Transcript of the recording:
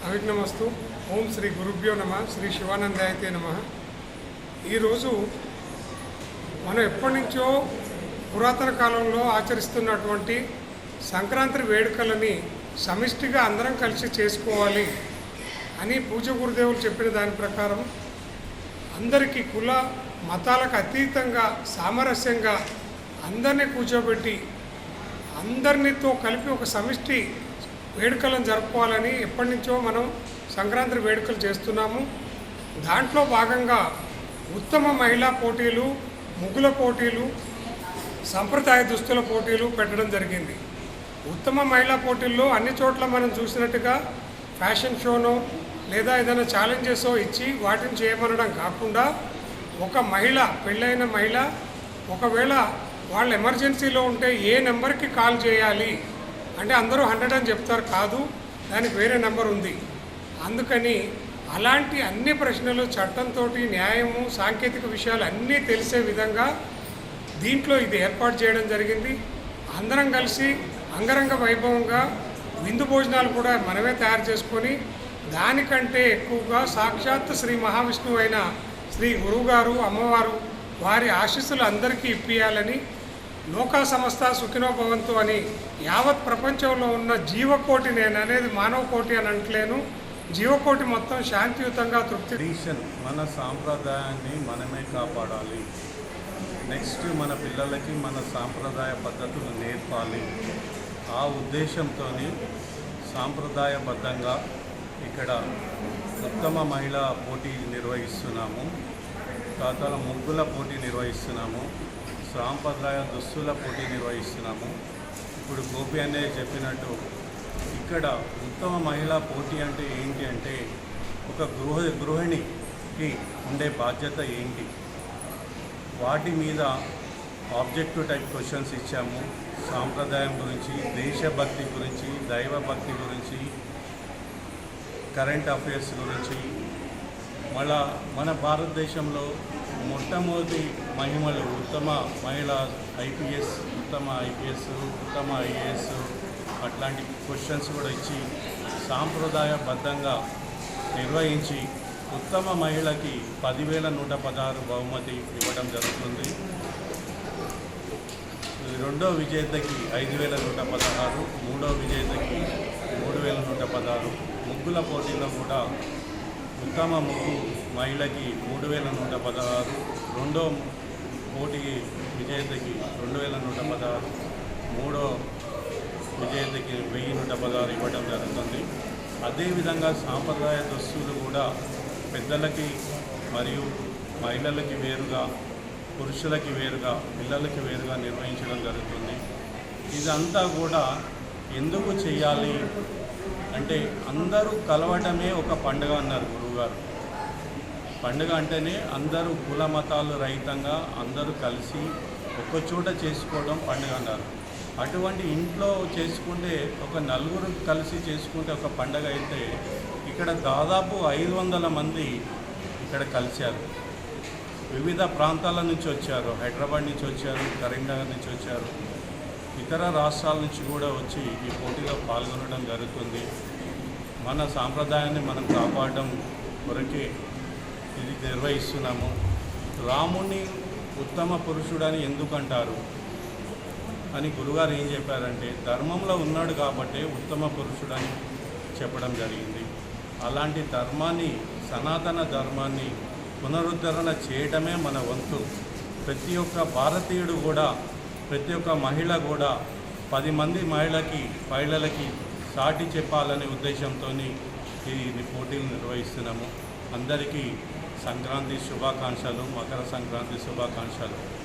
అవిఘ్నమస్తు. ఓం శ్రీ గురుభ్యో నమః. శ్రీ శివానందాయతే నమః. ఈరోజు మనం ఎప్పటి నుంచో పురాతన కాలంలో ఆచరిస్తున్నటువంటి సంక్రాంతి వేడుకలని సమిష్టిగా అందరం కలిసి చేసుకోవాలి అని పూజ గురుదేవులు చెప్పిన దాని ప్రకారం అందరికీ కుల మతాలకు అతీతంగా సామరస్యంగా అందరినీ కూర్చోబెట్టి అందరితో కలిపి ఒక సమిష్టి వేడుకలను జరుపుకోవాలని ఎప్పటి నుంచో మనం సంక్రాంతి వేడుకలు చేస్తున్నాము. దాంట్లో భాగంగా ఉత్తమ మహిళా పోటీలు, ముగ్గుల పోటీలు, సంప్రదాయ దుస్తుల పోటీలు పెట్టడం జరిగింది. ఉత్తమ మహిళా పోటీల్లో అన్ని చోట్ల మనం చూసినట్టుగా ఫ్యాషన్ షోనో లేదా ఏదైనా ఛాలెంజెస్ ఇచ్చి వాటిని చేయమనడం కాకుండా ఒక మహిళ, పెళ్ళైన మహిళ ఒకవేళ వాళ్ళు ఎమర్జెన్సీలో ఉంటే ఏ నెంబర్కి కాల్ చేయాలి అంటే అందరూ 100 అని చెప్తారు, కాదు దానికి వేరే నెంబర్ ఉంది. అందుకని అలాంటి అన్ని ప్రశ్నలు చట్టంతో, న్యాయము, సాంకేతిక విషయాలు అన్నీ తెలిసే విధంగా దీంట్లో ఇది ఏర్పాటు చేయడం జరిగింది. అందరం కలిసి అంగరంగ వైభవంగా విందు భోజనాలు కూడా మనమే తయారు చేసుకొని దానికంటే ఎక్కువగా సాక్షాత్ శ్రీ మహావిష్ణువు అయిన శ్రీ గురువుగారు, అమ్మవారు వారి ఆశీస్సులు అందరికీ ఇప్పియాలని, లోకా సమస్త సుఖినో భవంతు అని యావత్ ప్రపంచంలో ఉన్న జీవకోటి, నేను అనేది మానవ కోటి అని అంటలేను, జీవకోటి మొత్తం శాంతియుతంగా ట్రెడిషన్ మన సాంప్రదాయాన్ని మనమే కాపాడాలి. నెక్స్ట్ మన పిల్లలకి మన సాంప్రదాయ పద్ధతులు నేర్పాలి. ఆ ఉద్దేశంతో సాంప్రదాయబద్ధంగా ఇక్కడ ఉత్తమ మహిళా పోటీ నిర్వహిస్తున్నాము, తర్వాత ముగ్గుల పోటీ నిర్వహిస్తున్నాము, సాంప్రదాయ దుస్తుల పోటీ నిర్వహిస్తున్నాము. ఇప్పుడు గోపి అనేది చెప్పినట్టు ఇక్కడ ఉత్తమ మహిళా పోటీ అంటే ఏంటి అంటే ఒక గృహిణికి ఉండే బాధ్యత ఏంటి, వాటి మీద ఆబ్జెక్టివ్ టైప్ క్వశ్చన్స్ ఇచ్చాము. సాంప్రదాయం గురించి, దేశభక్తి గురించి, దైవభక్తి గురించి, కరెంట్ అఫైర్స్ గురించి, మళ్ళా మన భారతదేశంలో మొట్టమొదటి మహిళలు, ఉత్తమ మహిళ ఐపీఎస్, ఉత్తమ ఐపీఎస్, ఉత్తమ ఐఏఎస్ అట్లాంటి క్వశ్చన్స్ కూడా ఇచ్చి సాంప్రదాయబద్ధంగా నిర్వహించి ఉత్తమ మహిళకి 10,116 బహుమతి ఇవ్వడం జరుగుతుంది. రెండో విజేతకి 5,116, మూడో విజేతకి 3,116. ముగ్గుల పోటీలో కూడా ఉత్తమ ముగ్గు మహిళకి 3,116, రెండో పోటీ విజేతకి 2,116, మూడో విజేతకి 1,116 ఇవ్వడం జరుగుతుంది. అదేవిధంగా సాంప్రదాయ దుస్తులు కూడా పెద్దలకి మరియు మహిళలకి వేరుగా, పురుషులకి వేరుగా, పిల్లలకి వేరుగా నిర్వహించడం జరుగుతుంది. ఇదంతా కూడా ఎందుకు చేయాలి అంటే అందరూ కలవటమే ఒక పండుగ అన్నారు గురువుగారు. పండుగ అంటేనే అందరూ కుల మతాలు రహితంగా అందరూ కలిసి ఒక్కచోట చేసుకోవడం పండుగ అన్నారు. అటువంటి ఇంట్లో చేసుకుంటే ఒక నలుగురు కలిసి చేసుకుంటే ఒక పండుగ అయితే ఇక్కడ దాదాపు 500 మంది ఇక్కడ కలిశారు. వివిధ ప్రాంతాల నుంచి వచ్చారు, హైదరాబాద్ నుంచి వచ్చారు, కరీంనగర్ నుంచి వచ్చారు, ఇతర రాష్ట్రాల నుంచి కూడా వచ్చి ఈ పోటీలో పాల్గొనడం జరుగుతుంది. మన సాంప్రదాయాన్ని మనం కాపాడడం కొరకే ఇది నిర్వహిస్తున్నాము. రాముని ఉత్తమ పురుషుడని ఎందుకంటారు అని గురుగారు ఏం చెప్పారంటే ధర్మంలో ఉన్నాడు కాబట్టి ఉత్తమ పురుషుడని చెప్పడం జరిగింది. అలాంటి ధర్మాన్ని, సనాతన ధర్మాన్ని పునరుద్ధరణ చేయడమే మన వంతు. ప్రతి ఒక్క భారతీయుడు కూడా, ప్రతి ఒక్క మహిళ కూడా 10 మంది మహిళలకి సాటి చెప్పాలనే ఉద్దేశంతో ఈ పోటీలు నిర్వహిస్తున్నాము. అందరికీ సంక్రాంతి శుభాకాంక్షలు, మకర సంక్రాంతి శుభాకాంక్షలు.